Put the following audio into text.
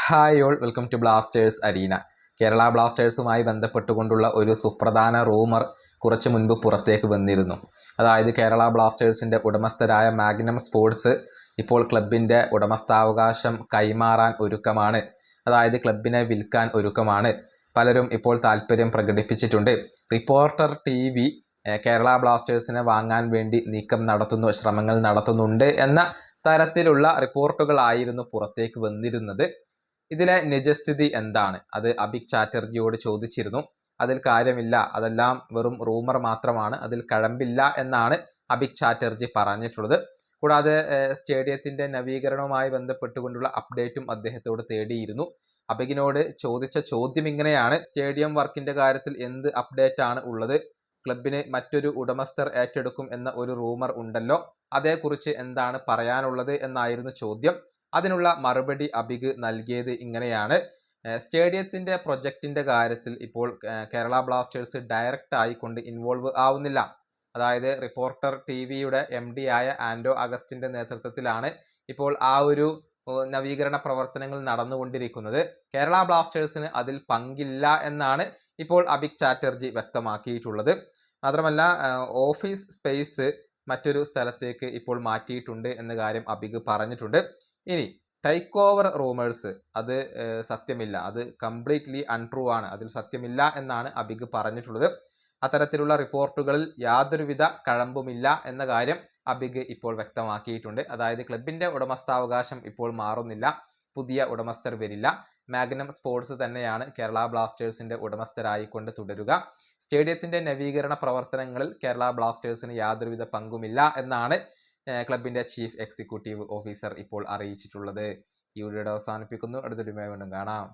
Hi all, welcome to Blasters arena. Kerala ബ്ലാസ്റ്റേഴ്സുമായി ബന്ധപ്പെട്ടുകൊണ്ടുള്ള ഒരു സുപ്രധാന റൂമർ കുറച്ചു മുൻപ് പുറത്തേക്ക് വന്നിരുന്നു. അതായത് കേരള ബ്ലാസ്റ്റേഴ്സിൻ്റെ ഉടമസ്ഥരായ മാഗ്നം സ്പോർട്സ് ഇപ്പോൾ ക്ലബിൻ്റെ ഉടമസ്ഥാവകാശം കൈമാറാൻ ഒരുക്കമാണ്. അതായത് ക്ലബിനെ വിൽക്കാൻ ഒരുക്കമാണ്. പലരും ഇപ്പോൾ താല്പര്യം പ്രകടിപ്പിച്ചിട്ടുണ്ട്. റിപ്പോർട്ടർ TV കേരള ബ്ലാസ്റ്റേഴ്സിനെ വാങ്ങാൻ വേണ്ടി ശ്രമങ്ങൾ നടത്തുന്നുണ്ട് എന്ന തരത്തിലുള്ള റിപ്പോർട്ടുകളായിരുന്നു പുറത്തേക്ക് വന്നിരുന്നത്. ഇതിലെ നിജസ്ഥിതി എന്താണ്? അത് അഭിക് ചാറ്റർജിയോട് ചോദിച്ചിരുന്നു. അതിൽ കാര്യമില്ല, അതെല്ലാം വെറും റൂമർ മാത്രമാണ്, അതിൽ കഴമ്പില്ല എന്നാണ് അഭിക് ചാറ്റർജി പറഞ്ഞിട്ടുള്ളത്. കൂടാതെ സ്റ്റേഡിയത്തിൻ്റെ നവീകരണവുമായി ബന്ധപ്പെട്ടുകൊണ്ടുള്ള അപ്ഡേറ്റും അദ്ദേഹത്തോട് തേടിയിരുന്നു. അഭികിനോട് ചോദിച്ച ചോദ്യം ഇങ്ങനെയാണ്: സ്റ്റേഡിയം വർക്കിൻ്റെ കാര്യത്തിൽ എന്ത് അപ്ഡേറ്റ് ആണ് ഉള്ളത്? ക്ലബിന് മറ്റൊരു ഉടമസ്ഥർ ഏറ്റെടുക്കും എന്ന ഒരു റൂമർ ഉണ്ടല്ലോ, അതേക്കുറിച്ച് എന്താണ് പറയാനുള്ളത് എന്നായിരുന്നു ചോദ്യം. അതിനുള്ള മറുപടി അഭിക് നൽകിയത് ഇങ്ങനെയാണ്: സ്റ്റേഡിയത്തിൻ്റെ പ്രൊജക്റ്റിൻ്റെ കാര്യത്തിൽ ഇപ്പോൾ കേരള ബ്ലാസ്റ്റേഴ്സ് ഡയറക്റ്റ് ആയിക്കൊണ്ട് ഇൻവോൾവ് ആവുന്നില്ല. അതായത് റിപ്പോർട്ടർ TVയുടെ MD ആയ ആൻഡോ അഗസ്റ്റിൻ്റെ നേതൃത്വത്തിലാണ് ഇപ്പോൾ ആ ഒരു നവീകരണ പ്രവർത്തനങ്ങൾ നടന്നുകൊണ്ടിരിക്കുന്നത്. കേരള ബ്ലാസ്റ്റേഴ്സിന് അതിൽ പങ്കില്ല എന്നാണ് ഇപ്പോൾ അഭിക് ചാറ്റർജി വ്യക്തമാക്കിയിട്ടുള്ളത്. മാത്രമല്ല ഓഫീസ് സ്പേസ് മറ്റൊരു സ്ഥലത്തേക്ക് ഇപ്പോൾ മാറ്റിയിട്ടുണ്ട് എന്ന കാര്യം അഭിക് പറഞ്ഞിട്ടുണ്ട്. ഇനി ടേക്ക് ഓവർ റൂമേഴ്സ്, അത് സത്യമില്ല, അത് കംപ്ലീറ്റ്ലി അൺട്രൂ ആണ്, അതിൽ സത്യമില്ല എന്നാണ് അഭിക് പറഞ്ഞിട്ടുള്ളത്. അത്തരത്തിലുള്ള റിപ്പോർട്ടുകളിൽ യാതൊരുവിധ കഴമ്പുമില്ല എന്ന കാര്യം അഭിക് ഇപ്പോൾ വ്യക്തമാക്കിയിട്ടുണ്ട്. അതായത് ക്ലബിൻ്റെ ഉടമസ്ഥാവകാശം ഇപ്പോൾ മാറുന്നില്ല, പുതിയ ഉടമസ്ഥർ വരില്ല. മാഗ്നം സ്പോർട്സ് തന്നെയാണ് കേരള ബ്ലാസ്റ്റേഴ്സിൻ്റെ ഉടമസ്ഥരായിക്കൊണ്ട് തുടരുക. സ്റ്റേഡിയത്തിൻ്റെ നവീകരണ പ്രവർത്തനങ്ങളിൽ കേരള ബ്ലാസ്റ്റേഴ്സിന് യാതൊരുവിധ പങ്കുമില്ല എന്നാണ് ക്ലബിൻ്റെ ചീഫ് എക്സിക്യൂട്ടീവ് ഓഫീസർ ഇപ്പോൾ അറിയിച്ചിട്ടുള്ളത്. ഈ വീഡിയോ അവസാനിപ്പിക്കുന്നു. അടുത്തൊരു വീണ്ടും കാണാം.